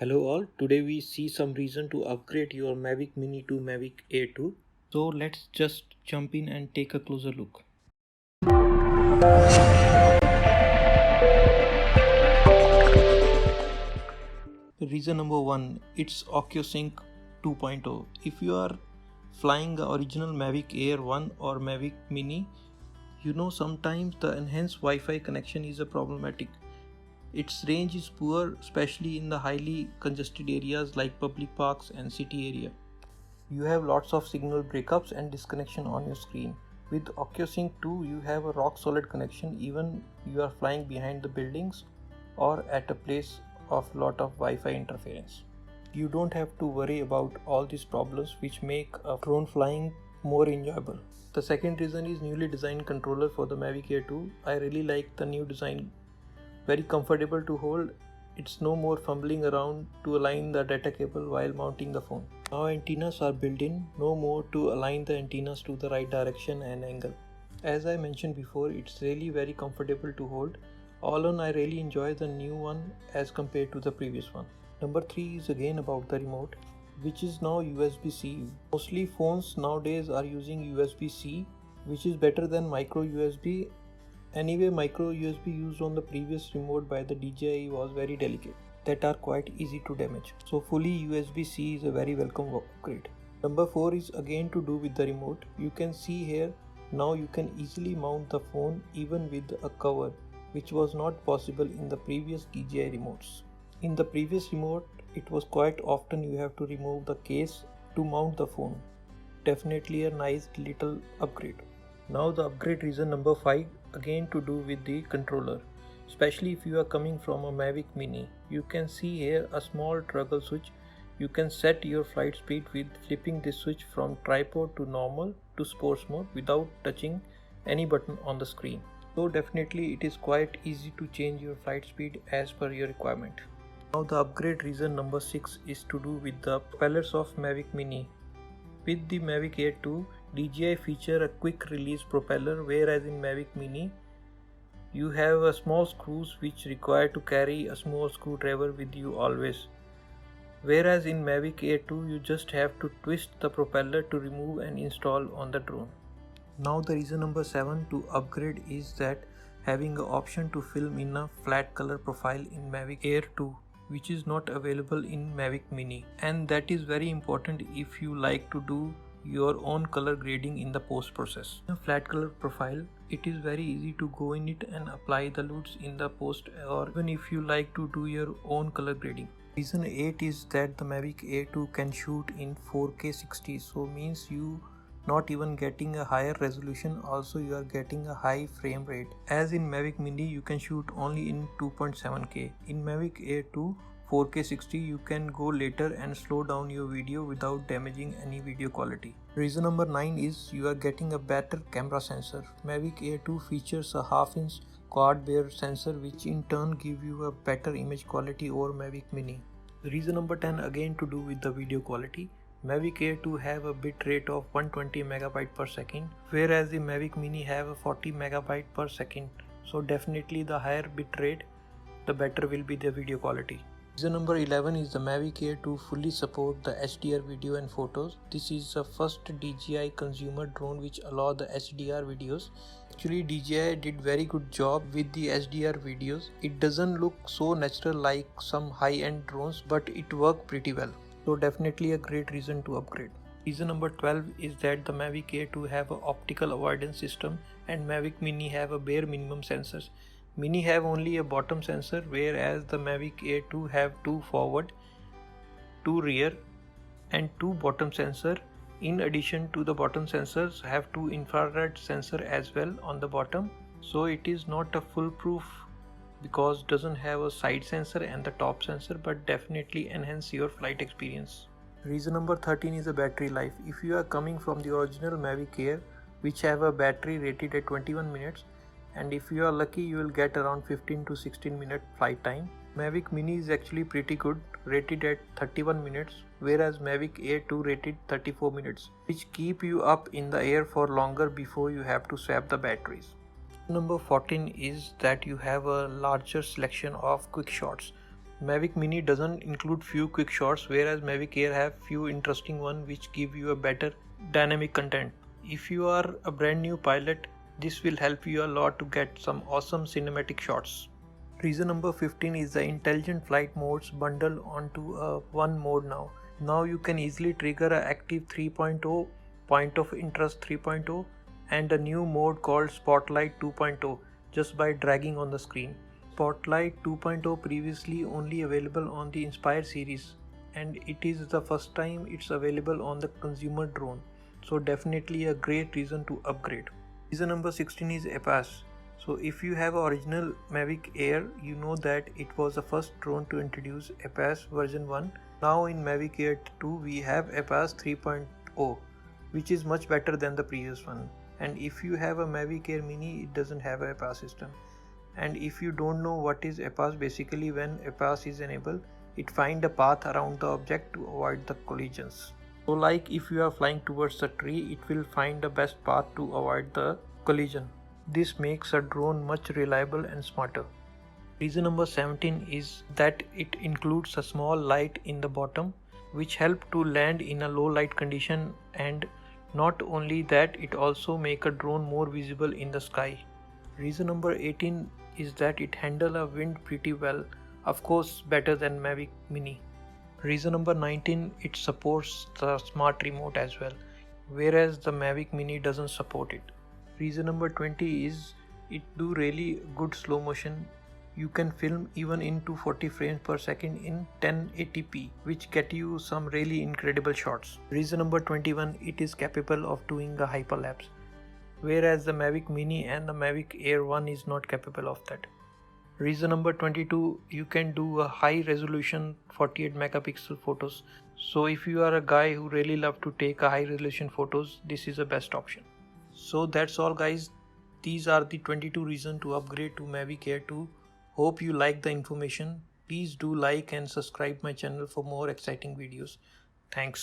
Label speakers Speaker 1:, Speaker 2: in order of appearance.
Speaker 1: Hello all, today we see some reason to upgrade your Mavic Mini to Mavic Air 2. So let's just jump in and take a closer look. Reason number 1, it's OcuSync 2.0. If you are flying the original Mavic Air 1 or Mavic Mini, you know sometimes the enhanced Wi-Fi connection is a problematic. Its range is poor, especially in the highly congested areas like public parks and city area. You have lots of signal breakups and disconnection on your screen. With OcuSync 2, you have a rock solid connection even you are flying behind the buildings or at a place of lot of Wi-Fi interference. You don't have to worry about all these problems which make a drone flying more enjoyable. The second reason is newly designed controller for the Mavic Air 2. I really like the new design. Very comfortable to hold. It's no more fumbling around to align the data cable while mounting the phone. Now antennas are built in, no more to align the antennas to the right direction and angle. As I mentioned before, it's really very comfortable to hold. All on, I really enjoy the new one as compared to the previous one. Number 3 is again about the remote, which is now USB-C. Mostly phones nowadays are using USB-C, which is better than micro USB. Anyway, micro USB used on the previous remote by the DJI was very delicate, that are quite easy to damage. So fully USB-C is a very welcome upgrade. Number 4 is again to do with the remote. You can see here, now you can easily mount the phone even with a cover, which was not possible in the previous DJI remotes. In the previous remote, it was quite often you have to remove the case to mount the phone. Definitely a nice little upgrade. Now the upgrade reason number 5, again to do with the controller. Especially if you are coming from a Mavic Mini, you can see here a small toggle switch. You can set your flight speed with flipping this switch from tripod to normal to sports mode without touching any button on the screen. So definitely it is quite easy to change your flight speed as per your requirement. Now the upgrade reason number 6 is to do with the propellers of Mavic Mini. With the Mavic Air 2, DJI feature a quick release propeller, whereas in Mavic Mini you have a small screws which require to carry a small screwdriver with you always. Whereas in Mavic Air 2 you just have to twist the propeller to remove and install on the drone. Now the reason number 7 to upgrade is that having an option to film in a flat color profile in Mavic Air 2, which is not available in Mavic Mini, and that is very important if you like to do your own color grading in the post process. In a flat color profile, it is very easy to go in it and apply the LUTs in the post, or even if you like to do your own color grading. Reason 8 is that the Mavic Air 2 can shoot in 4K 60, so means you not even getting a higher resolution, also you are getting a high frame rate. As in Mavic Mini you can shoot only in 2.7K. In Mavic Air 2 4K 60 you can go later and slow down your video without damaging any video quality. Reason number 9 is you are getting a better camera sensor. Mavic Air 2 features a half-inch quad bare sensor which in turn give you a better image quality over Mavic Mini. Reason number 10 again to do with the video quality. Mavic Air 2 have a bit rate of 120 MB per second, whereas the Mavic Mini have a 40 MB per second. So definitely the higher bit rate, the better will be the video quality. Reason number 11 is the Mavic Air 2 fully support the HDR video and photos. This is the first DJI consumer drone which allow the HDR videos. Actually DJI did very good job with the HDR videos. It doesn't look so natural like some high-end drones, but it worked pretty well. So definitely a great reason to upgrade. Reason number 12 is that the Mavic Air 2 have an optical avoidance system and Mavic Mini have a bare minimum sensors. Mini have only a bottom sensor, whereas the Mavic Air 2 have 2 forward, 2 rear and 2 bottom sensor. In addition to the bottom sensors have 2 infrared sensor as well on the bottom. So it is not a foolproof because doesn't have a side sensor and the top sensor, but definitely enhance your flight experience. Reason number 13 is the battery life. If you are coming from the original Mavic Air, which have a battery rated at 21 minutes, and if you are lucky you will get around 15 to 16 minute flight time. Mavic Mini is actually pretty good, rated at 31 minutes, whereas Mavic Air 2 rated 34 minutes, which keep you up in the air for longer before you have to swap the batteries. Number 14 is that you have a larger selection of quick shots. Mavic Mini doesn't include few quick shots, whereas Mavic Air have few interesting one which give you a better dynamic content. If you are a brand new pilot, this will help you a lot to get some awesome cinematic shots. Reason number 15 is the intelligent flight modes bundled onto a one mode now. Now you can easily trigger a active 3.0, point of interest 3.0 and a new mode called Spotlight 2.0 just by dragging on the screen. Spotlight 2.0 previously only available on the Inspire series, and it is the first time it's available on the consumer drone, so definitely a great reason to upgrade. Reason number 16 is EPAS. So if you have original Mavic Air, you know that it was the first drone to introduce EPAS version 1. Now in Mavic Air 2 we have EPAS 3.0, which is much better than the previous one. And if you have a Mavic Air Mini, it doesn't have a EPAS system. And if you don't know what is EPAS, basically when EPAS is enabled, it finds a path around the object to avoid the collisions. So like if you are flying towards the tree, it will find the best path to avoid the collision. This makes a drone much reliable and smarter. Reason number 17 is that it includes a small light in the bottom which help to land in a low light condition, and not only that, it also make a drone more visible in the sky. Reason number 18 is that it handles a wind pretty well, of course better than Mavic Mini. Reason number 19, it supports the smart remote as well, whereas the Mavic Mini doesn't support it. Reason number 20 is it do really good slow motion. You can film even in 240 frames per second in 1080p, which get you some really incredible shots. Reason number 21, it is capable of doing a hyperlapse, whereas the Mavic Mini and the Mavic Air 1 is not capable of that. Reason number 22, you can do a high resolution 48 megapixel photos. So if you are a guy who really love to take a high resolution photos, this is the best option. So that's all guys. These are the 22 reasons to upgrade to Mavic Air 2. Hope you like the information. Please do like and subscribe my channel for more exciting videos. Thanks.